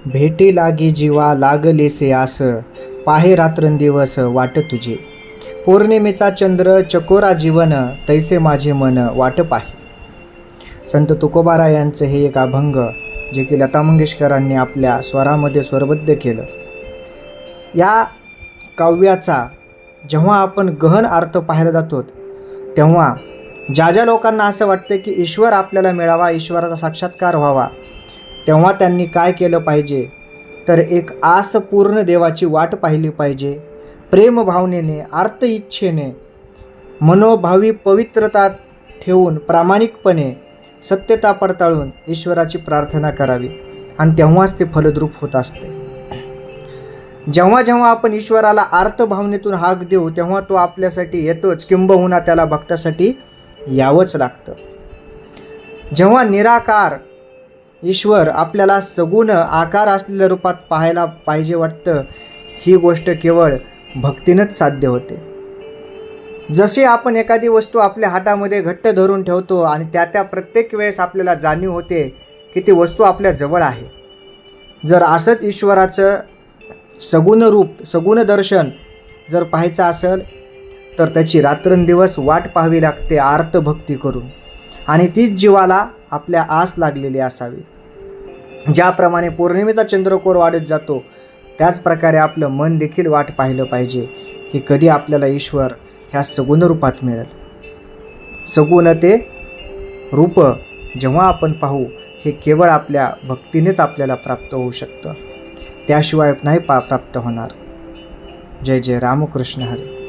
भेटी लागी जीवा लागलेसे आस, पाहे रात्रंदिवस वाट तुझे. पौर्णिमेचा चंद्र चकोरा जीवन, तैसे माझे मन वाट पाहे. संत तुकोबाराय यांचं हे एक अभंग जे की लता मंगेशकरांनी आपल्या स्वरामध्ये स्वरबद्ध केलं. या काव्याचा जेव्हा आपण गहन अर्थ पाहायला जातो तेव्हा ज्या लोकांना असं वाटतं की ईश्वर आपल्याला मिळावा, ईश्वराचा साक्षात्कार व्हावा, तेव्हा त्यांनी काय केलं पाहिजे तर एक आसपूर्ण देवाची वाट पाहिली पाहिजे. प्रेमभावनेने, अर्थ इच्छेने, मनोभावी पवित्रता ठेवून, प्रामाणिकपणे, सत्यता पडताळून ईश्वराची प्रार्थना करावी आणि तेव्हाच ते फलद्रूप होत असते. जेव्हा जेव्हा आपण ईश्वराला अर्थभावनेतून हाक देऊ तेव्हा तो आपल्यासाठी येतोच, किंबहुना त्याला भक्तासाठी यावंच लागतं. जेव्हा निराकार ईश्वर आपल्याला सगुण आकार असलेल्या रूपात पाहायला पाहिजे वाटतं, ही गोष्ट केवळ भक्तीनंच साध्य होते. जसे आपण एखादी वस्तू आपल्या हातामध्ये घट्ट धरून ठेवतो आणि त्या प्रत्येक वेळेस आपल्याला जाणीव होते की ती वस्तू आपल्या जवळ आहे. जर असंच ईश्वराचं सगुण रूप, सगुण दर्शन जर पाहायचं असेल तर त्याची रात्रंदिवस वाट पाहावी लागते आर्त भक्ती करून, आणि तीच जीवाला आपल्या आस लागलेली असावी. ज्याप्रमाणे पौर्णिमेचा चंद्रकोर वाढत जातो त्याच प्रकारे आपलं मन देखील वाट पाहिलं पाहिजे की कधी आपल्याला ईश्वर ह्या सगुण रूपात मिळेल. सगुण ते रूप जेव्हा आपण पाहू हे केवळ आपल्या भक्तीनेच आपल्याला प्राप्त होऊ शकतं, त्याशिवाय नाही प्राप्त होणार. जय जय रामकृष्ण हरी.